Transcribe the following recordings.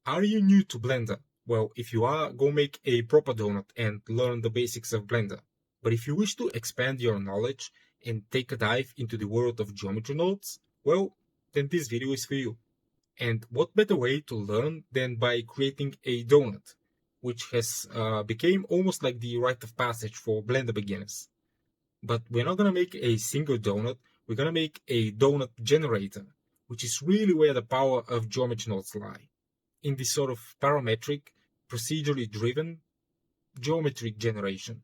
Are you new to Blender? Well, if you are, go make a proper donut and learn the basics of Blender. But if you wish to expand your knowledge and take a dive into the world of geometry nodes, well, then this video is for you. And what better way to learn than by creating a donut, which has become almost like the rite of passage for Blender beginners. But we're not gonna make a single donut, we're gonna make a donut generator, which is really where the power of geometry nodes lie. In this sort of parametric, procedurally driven, geometric generation.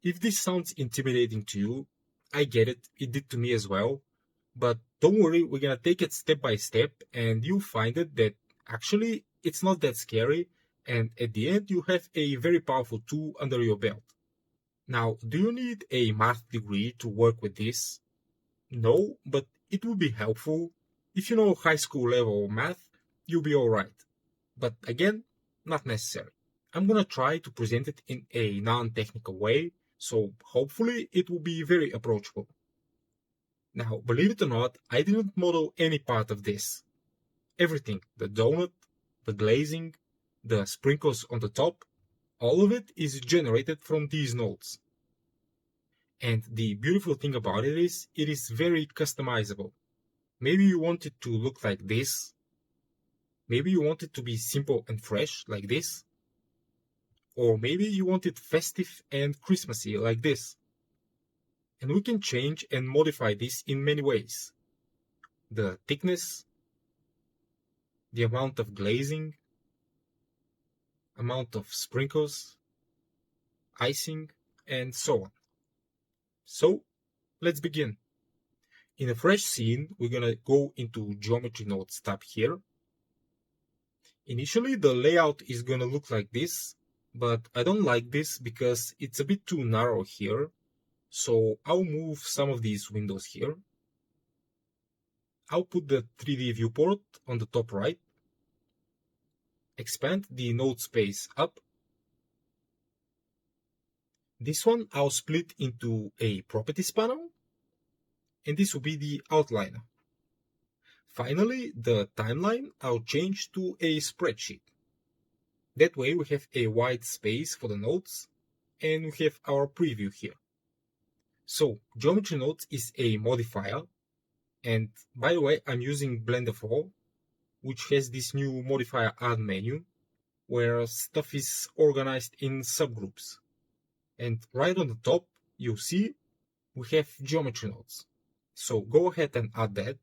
If this sounds intimidating to you, I get it, it did to me as well, but don't worry, we're gonna take it step by step and you'll find it that actually it's not that scary, and at the end you have a very powerful tool under your belt. Now, do you need a math degree to work with this? No, but it would be helpful. If you know high school level math, you'll be alright. But again, not necessary. I'm gonna try to present it in a non-technical way, so hopefully it will be very approachable. Now, believe it or not, I didn't model any part of this. Everything, the donut, the glazing, the sprinkles on the top, all of it is generated from these nodes. And the beautiful thing about it is very customizable. Maybe you want it to look like this. Maybe you want it to be simple and fresh, like this. Or maybe you want it festive and Christmassy, like this. And we can change and modify this in many ways. The thickness, the amount of glazing, amount of sprinkles, icing, and so on. So, let's begin. In a fresh scene, we're gonna go into Geometry Nodes tab here. Initially, the layout is gonna look like this, but I don't like this because it's a bit too narrow here. So I'll move some of these windows here. I'll put the 3D viewport on the top right. Expand the node space up. This one I'll split into a properties panel, and this will be the outliner. Finally, the timeline I'll change to a spreadsheet. That way we have a white space for the nodes, and we have our preview here. So, Geometry Nodes is a modifier, and by the way, I'm using Blender 4, which has this new modifier add menu, where stuff is organized in subgroups. And right on the top, you'll see we have Geometry Nodes. So go ahead and add that.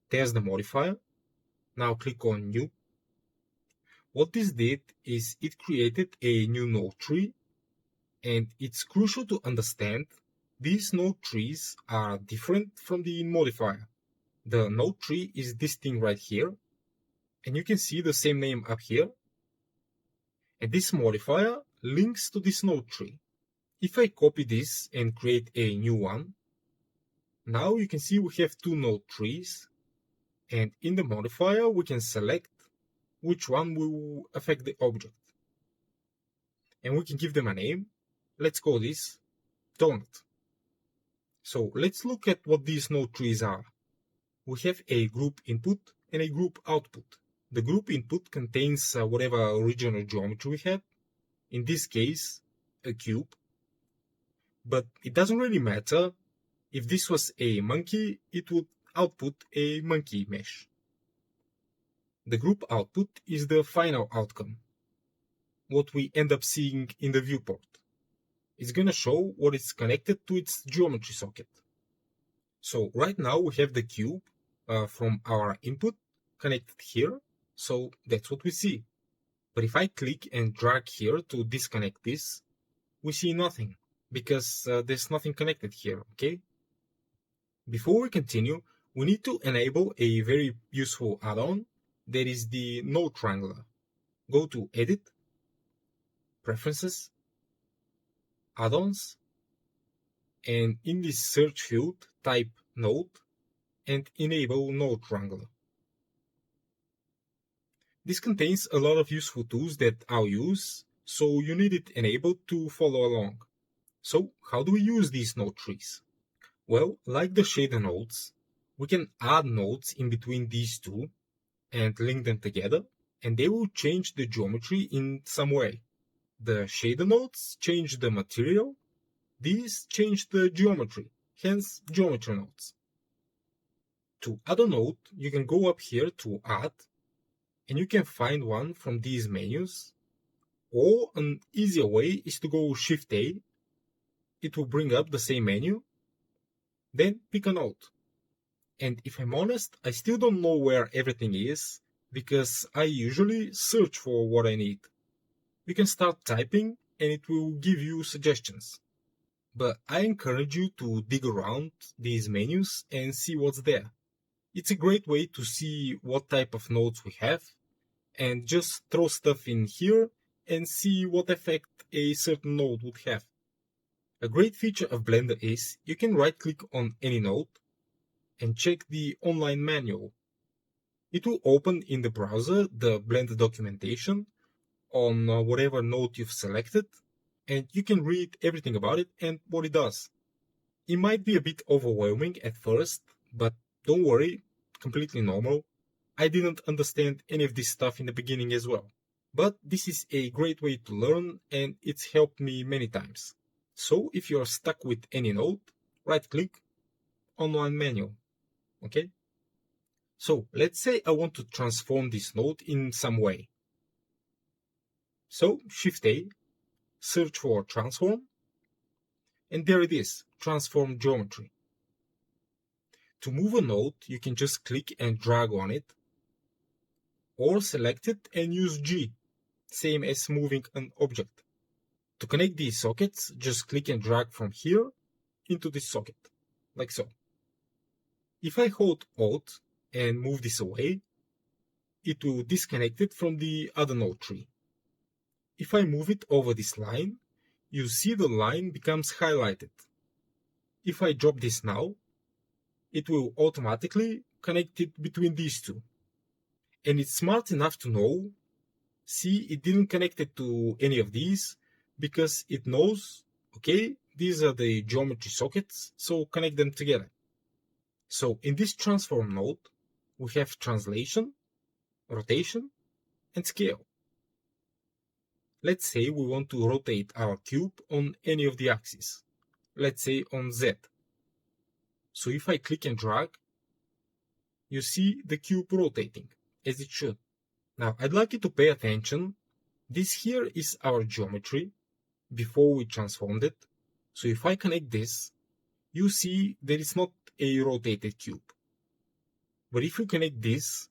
There's the modifier. Now click on New. What this did is it created a new node tree, and it's crucial to understand these node trees are different from the modifier. The node tree is this thing right here, and you can see the same name up here. And this modifier links to this node tree. If I copy this and create a new one, now you can see we have two node trees, and in the modifier we can select which one will affect the object. And we can give them a name. Let's call this donut. So let's look at what these node trees are. We have a group input and a group output. The group input contains whatever original geometry we had, in this case a cube, but it doesn't really matter. If this was a monkey, it would output a monkey mesh. The group output is the final outcome, what we end up seeing in the viewport. It's gonna show what is connected to its geometry socket. So right now we have the cube from our input connected here, so that's what we see. But if I click and drag here to disconnect this, we see nothing, because there's nothing connected here, okay? Before we continue, we need to enable a very useful add-on, that is the node triangler. Go to Edit, Preferences, Add-ons, and in this search field, type Node and enable Node Triangler. This contains a lot of useful tools that I'll use, so you need it enabled to follow along. So, how do we use these node trees? Well, like the shader nodes, we can add nodes in between these two and link them together. and they will change the geometry in some way. The shader nodes change the material, these change the geometry, hence geometry nodes. To add a node, you can go up here to add, and you can find one from these menus, or an easier way is to go Shift A, it will bring up the same menu, then pick a node. And if I'm honest, I still don't know where everything is, because I usually search for what I need. You can start typing and it will give you suggestions. But I encourage you to dig around these menus and see what's there. It's a great way to see what type of nodes we have and just throw stuff in here and see what effect a certain node would have. A great feature of Blender is you can right-click on any node and check the online manual. It will open in the browser the Blender documentation on whatever node you've selected, and you can read everything about it and what it does. It might be a bit overwhelming at first, but don't worry, completely normal. I didn't understand any of this stuff in the beginning as well. But this is a great way to learn and it's helped me many times. So if you're stuck with any node, right-click, online manual. Okay? So let's say I want to transform this node in some way. So Shift A, search for transform, and there it is, transform geometry. To move a node, you can just click and drag on it, or select it and use G, same as moving an object. To connect these sockets, just click and drag from here into this socket, like so. If I hold Alt and move this away, it will disconnect it from the other node tree. If I move it over this line, you see the line becomes highlighted. If I drop this now, it will automatically connect it between these two. And it's smart enough to know, see, it didn't connect it to any of these because it knows, okay, these are the geometry sockets, so connect them together. So in this transform node, we have translation, rotation, and scale. Let's say we want to rotate our cube on any of the axes. Let's say on Z. So if I click and drag, you see the cube rotating, as it should. Now I'd like you to pay attention. This here is our geometry before we transformed it. So if I connect this, you see that it's not a rotated cube. But if you connect this,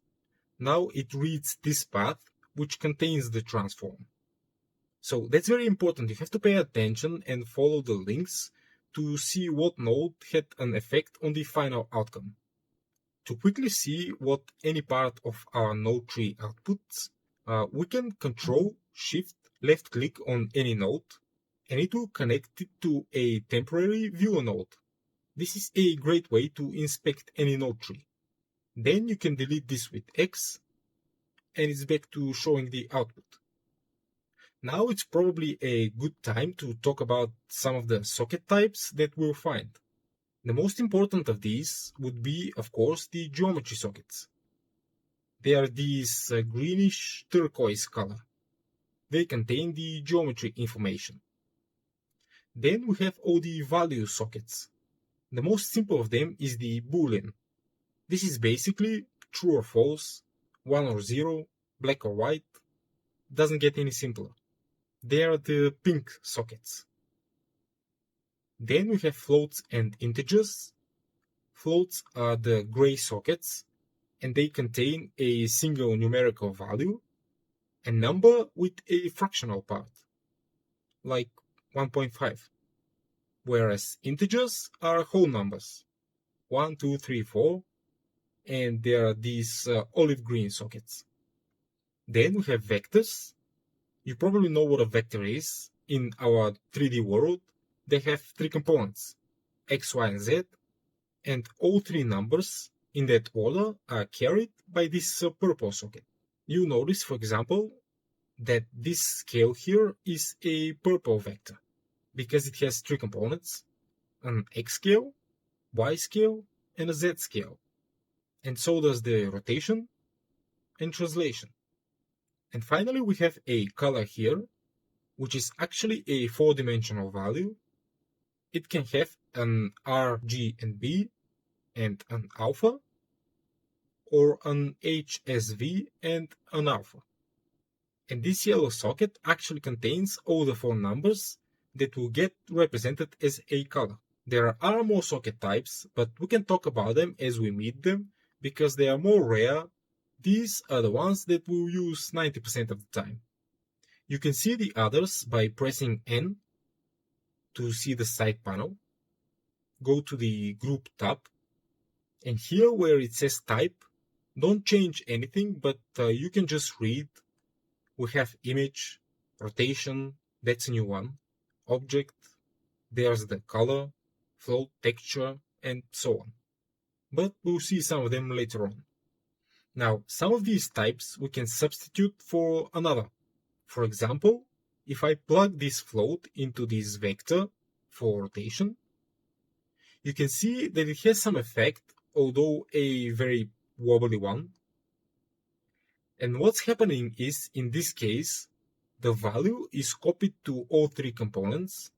now it reads this path which contains the transform. So that's very important. You have to pay attention and follow the links to see what node had an effect on the final outcome. To quickly see what any part of our node tree outputs, we can Control Shift left click on any node and it will connect it to a temporary viewer node. This is a great way to inspect any node tree. Then you can delete this with X and it's back to showing the output. Now it's probably a good time to talk about some of the socket types that we'll find. The most important of these would be, of course, the geometry sockets. They are these greenish turquoise color. They contain the geometry information. Then we have all the value sockets. The most simple of them is the Boolean. This is basically true or false, 1 or 0, black or white. Doesn't get any simpler. They are the pink sockets. Then we have floats and integers. Floats are the gray sockets, and they contain a single numerical value, a number with a fractional part, like 1.5. Whereas integers are whole numbers, 1, 2, 3, 4, and there are these olive green sockets. Then we have vectors. You probably know what a vector is. In our 3D world, they have 3 components, x, y, and z, and all 3 numbers in that order are carried by this purple socket. You notice, for example, that this scale here is a purple vector because it has 3 components, an x scale, y scale, and a z scale. And so does the rotation and translation. And finally, we have a color here, which is actually a four-dimensional value. It can have an R, G, and B, and an alpha, or an HSV and an alpha. And this yellow socket actually contains all the four numbers that will get represented as a color. There are more socket types, but we can talk about them as we meet them because they are more rare. These are the ones that we'll use 90% of the time. You can see the others by pressing N to see the side panel. Go to the Group tab, and here where it says Type, don't change anything, but you can just read. We have Image, Rotation, that's a new one, Object, there's the Color, Float, Texture, and so on. But we'll see some of them later on. Now, some of these types we can substitute for another. For example, if I plug this float into this vector for rotation, you can see that it has some effect, although a very wobbly one. And what's happening is, in this case, the value is copied to all three components.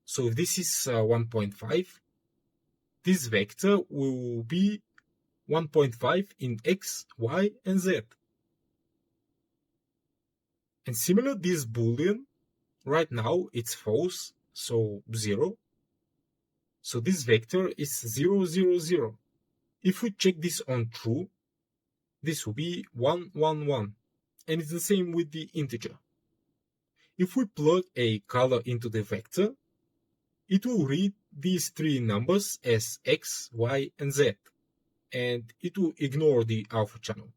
So if this is 1.5, this vector will be 1.5 in X, Y, and Z. And similar this boolean, right now it's false, so 0. So this vector is 0, 0, 0. If we check this on true, this will be 1, 1, 1. And it's the same with the integer. If we plug a color into the vector, it will read these three numbers as X, Y, and Z, and it will ignore the alpha channel.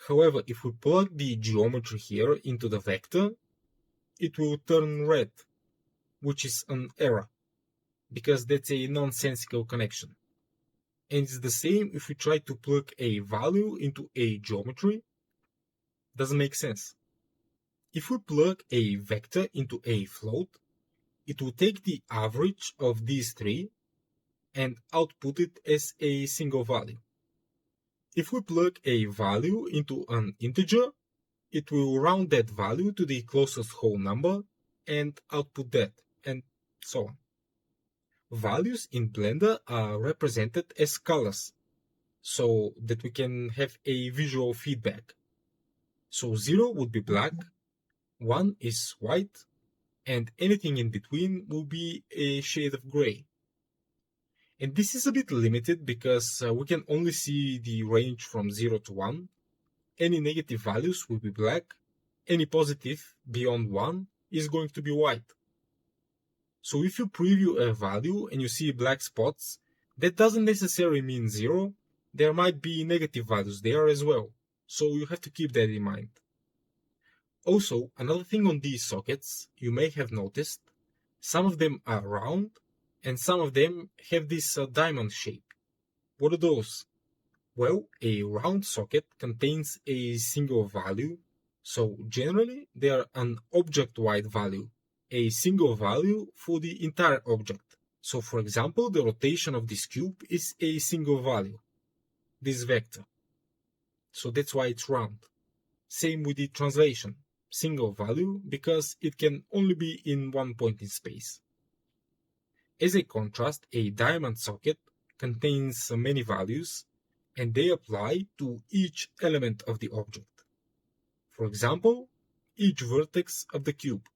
However, if we plug the geometry here into the vector, it will turn red, which is an error, because that's a nonsensical connection. And it's the same if we try to plug a value into a geometry. Doesn't make sense. If we plug a vector into a float, it will take the average of these three and output it as a single value. If we plug a value into an integer, it will round that value to the closest whole number and output that, and so on. Values in Blender are represented as colors, so that we can have a visual feedback. So 0 would be black, 1 is white, and anything in between will be a shade of gray. And this is a bit limited because we can only see the range from 0 to 1. Any negative values will be black, any positive beyond 1 is going to be white. So if you preview a value and you see black spots, that doesn't necessarily mean 0. There might be negative values there as well, so you have to keep that in mind. Also, another thing on these sockets, you may have noticed, some of them are round and some of them have this diamond shape. What are those? Well, a round socket contains a single value, so generally they are an object-wide value, a single value for the entire object. So for example, the rotation of this cube is a single value, this vector. So that's why it's round. Same with the translation, single value because it can only be in one point in space. As a contrast, a diamond socket contains many values and they apply to each element of the object. For example, each vertex of the cube.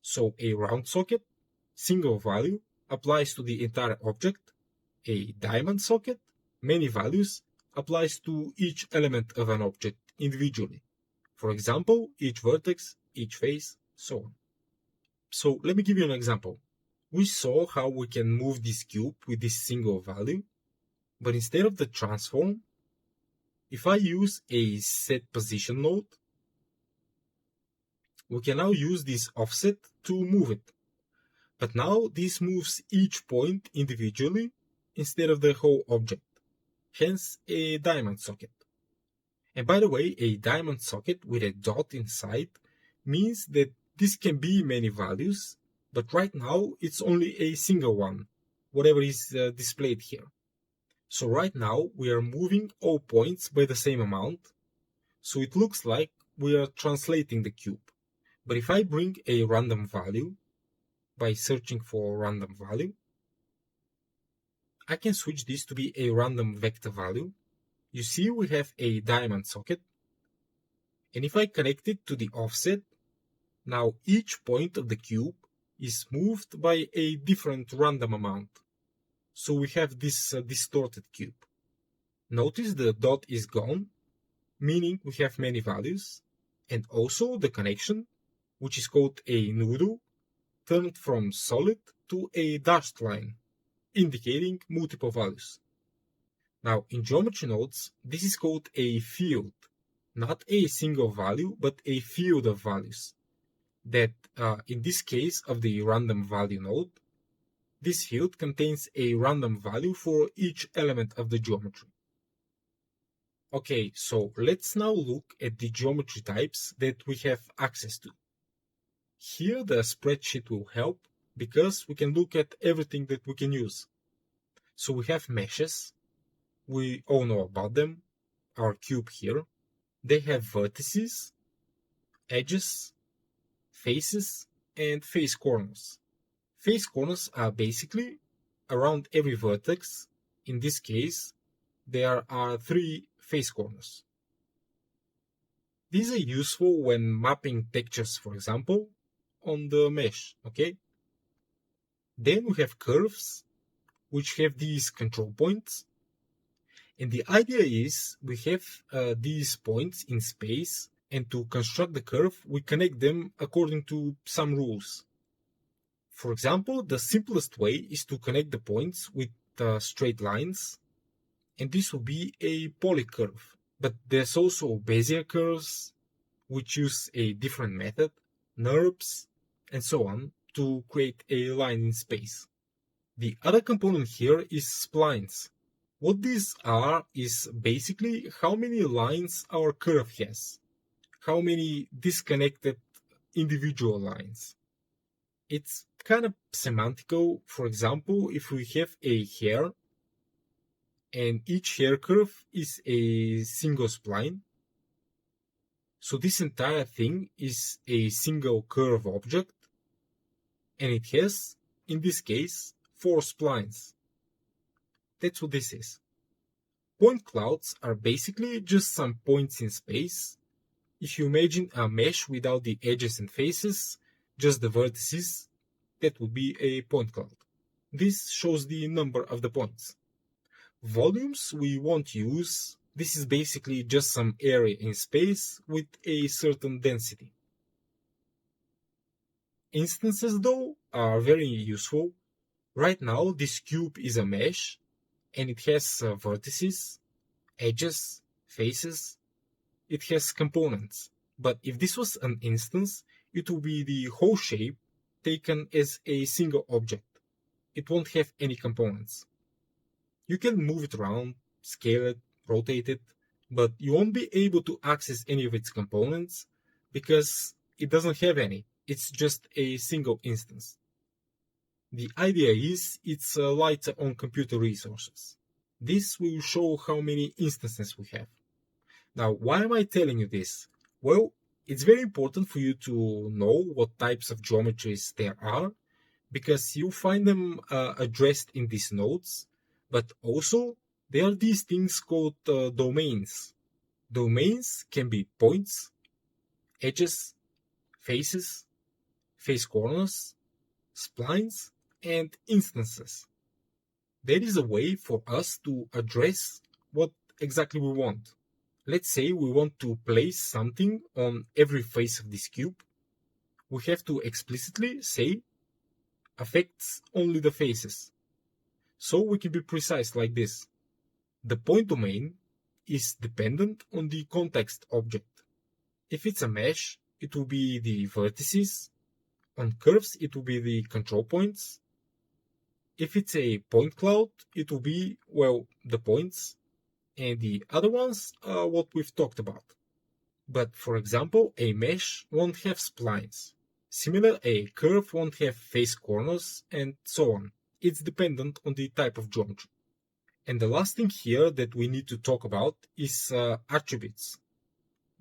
So a round socket, single value, applies to the entire object. A diamond socket, many values, applies to each element of an object individually. For example, each vertex, each face, so on. So let me give you an example. We saw how we can move this cube with this single value, but instead of the transform, if I use a set position node, we can now use this offset to move it. But now this moves each point individually instead of the whole object, hence a diamond socket. And by the way, a diamond socket with a dot inside means that this can be many values, but right now it's only a single one, whatever is displayed here. So right now we are moving all points by the same amount, So it looks like we are translating the cube. But if I bring a random value by searching for random value, I can switch this to be a random vector value. You see we have a diamond socket. And if I connect it to the offset, now each point of the cube is moved by a different random amount. So we have this distorted cube. Notice the dot is gone, meaning we have many values, and also the connection, which is called a noodle, turned from solid to a dashed line, indicating multiple values. Now in geometry nodes, this is called a field, not a single value, but a field of values. That in this case of the random value node, this field contains a random value for each element of the geometry. Okay, so let's now look at the geometry types that we have access to. Here the spreadsheet will help because we can look at everything that we can use. So we have meshes, we all know about them, our cube here. They have vertices, edges, faces, and face corners. Face corners are basically around every vertex. In this case, there are 3 face corners. These are useful when mapping textures, for example, on the mesh, okay? Then we have curves, which have these control points. And the idea is we have these points in space, and to construct the curve, we connect them according to some rules. For example, the simplest way is to connect the points with straight lines, and this will be a polycurve. But there's also Bezier curves, which use a different method, NURBS, and so on, to create a line in space. The other component here is splines. What these are is basically how many lines our curve has, how many disconnected individual lines. It's kind of semantical. For example, if we have a hair and each hair curve is a single spline, so this entire thing is a single curve object, and it has, in this case, 4 splines. That's what this is. Point clouds are basically just some points in space. If you imagine a mesh without the edges and faces, just the vertices, that would be a point cloud. This shows the number of the points. Volumes we won't use. This is basically just some area in space with a certain density. Instances, though, are very useful. Right now, this cube is a mesh, and it has vertices, edges, faces. It has components. But if this was an instance, it will be the whole shape taken as a single object. It won't have any components. You can move it around, scale it, rotate it, but you won't be able to access any of its components because it doesn't have any. It's just a single instance. The idea is it's lighter on computer resources. This will show how many instances we have. Now, why am I telling you this? Well, it's very important for you to know what types of geometries there are, because you find them addressed in these nodes, but also there are these things called domains. Domains can be points, edges, faces, face corners, splines, and instances. There is a way for us to address what exactly we want. Let's say we want to place something on every face of this cube. We have to explicitly say affects only the faces. So we can be precise like this. The point domain is dependent on the context object. If it's a mesh, it will be the vertices. On curves, it will be the control points. If it's a point cloud, it will be, well, the points. And the other ones are what we've talked about. But for example, a mesh won't have splines. Similar, a curve won't have face corners, and so on. It's dependent on the type of geometry. And the last thing here that we need to talk about is attributes.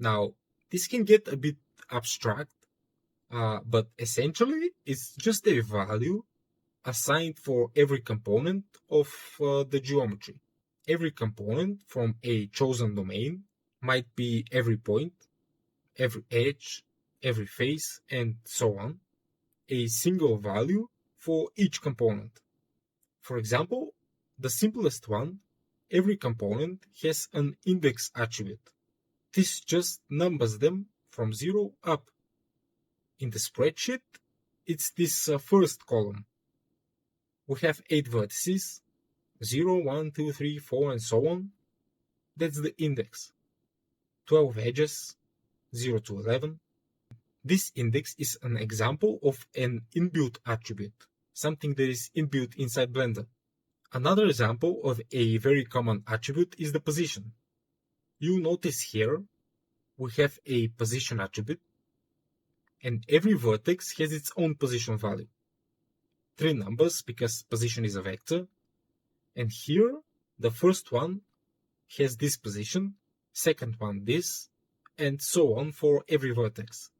Now, this can get a bit abstract, but essentially it's just a value assigned for every component of the geometry. Every component from a chosen domain might be every point, every edge, every face, and so on, a single value for each component. For example, the simplest one, every component has an index attribute. This just numbers them from 0 up. In the spreadsheet, it's this first column. We have 8 vertices, 0, 1, 2, 3, 4, and so on. That's the index. 12 edges, 0 to 11. This index is an example of an inbuilt attribute, something that is inbuilt inside Blender. Another example of a very common attribute is the position. You notice here we have a position attribute, and every vertex has its own position value. 3 numbers because position is a vector, and here the first one has this position, second one this, and so on for every vertex.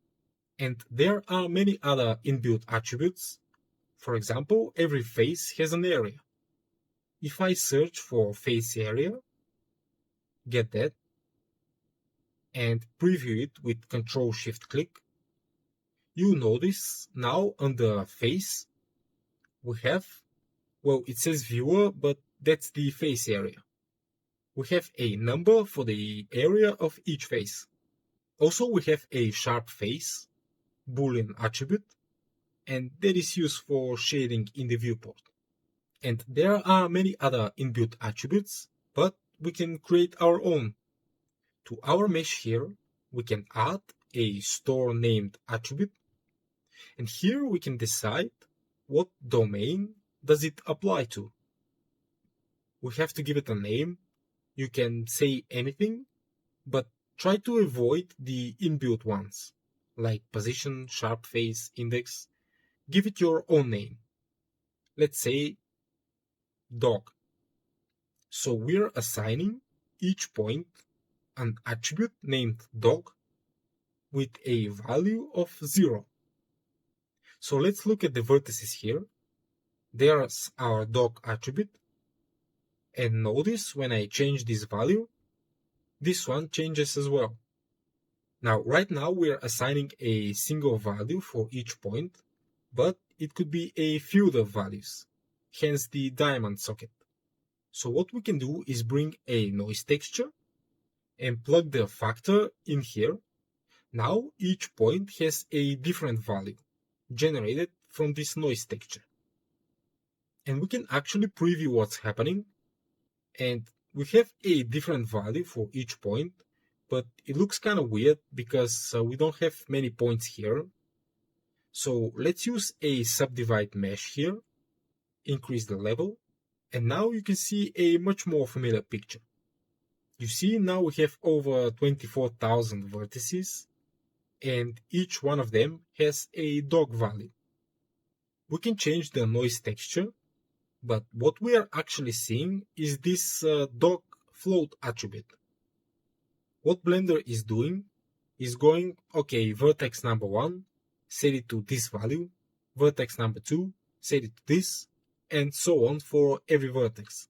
And there are many other inbuilt attributes. For example, every face has an area. If I search for face area, get that, and preview it with Ctrl-Shift-Click, you notice now on the face we have, well, it says viewer, but that's the face area. We have a number for the area of each face. Also, we have a sharp face, Boolean attribute, and that is used for shading in the viewport. And there are many other inbuilt attributes, but we can create our own. To our mesh here, we can add a store named attribute, and here we can decide what domain does it apply to. We have to give it a name. You can say anything, but try to avoid the inbuilt ones, like position, sharp face, index. Give it your own name. Let's say dog. So we're assigning each point an attribute named dog with a value of 0. So let's look at the vertices here. There's our dog attribute. And notice when I change this value, this one changes as well. Now, right now we're assigning a single value for each point, but it could be a field of values, hence the diamond socket. So what we can do is bring a noise texture and plug the factor in here. Now each point has a different value generated from this noise texture. And we can actually preview what's happening. And we have a different value for each point, but it looks kind of weird because we don't have many points here. So let's use a subdivide mesh here, increase the level, and now you can see a much more familiar picture. You see now we have over 24,000 vertices, and each one of them has a dog value. We can change the noise texture, but what we are actually seeing is this dog float attribute. What Blender is doing is going, okay, vertex number 1, set it to this value, vertex number 2, set it to this, and so on for every vertex,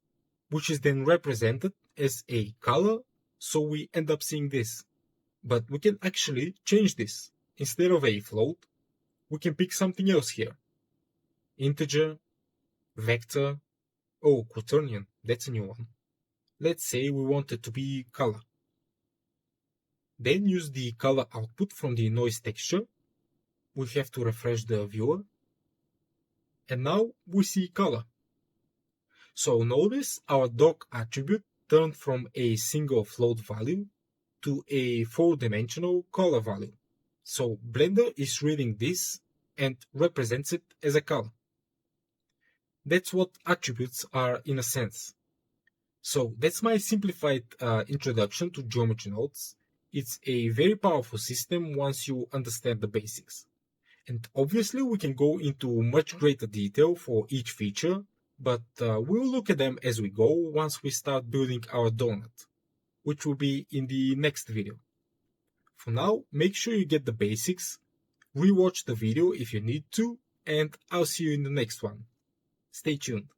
which is then represented as a color, so we end up seeing this. But we can actually change this. Instead of a float, we can pick something else here. Integer, vector, oh, quaternion, that's a new one. Let's say we want it to be color. Then use the color output from the noise texture. We have to refresh the viewer. And now we see color. So notice our dog attribute turned from a single float value to a 4-dimensional color value. So Blender is reading this and represents it as a color. That's what attributes are in a sense. So that's my simplified introduction to geometry nodes. It's a very powerful system once you understand the basics. And obviously we can go into much greater detail for each feature, but we'll look at them as we go once we start building our donut, which will be in the next video. For now, make sure you get the basics, rewatch the video if you need to, and I'll see you in the next one. Stay tuned.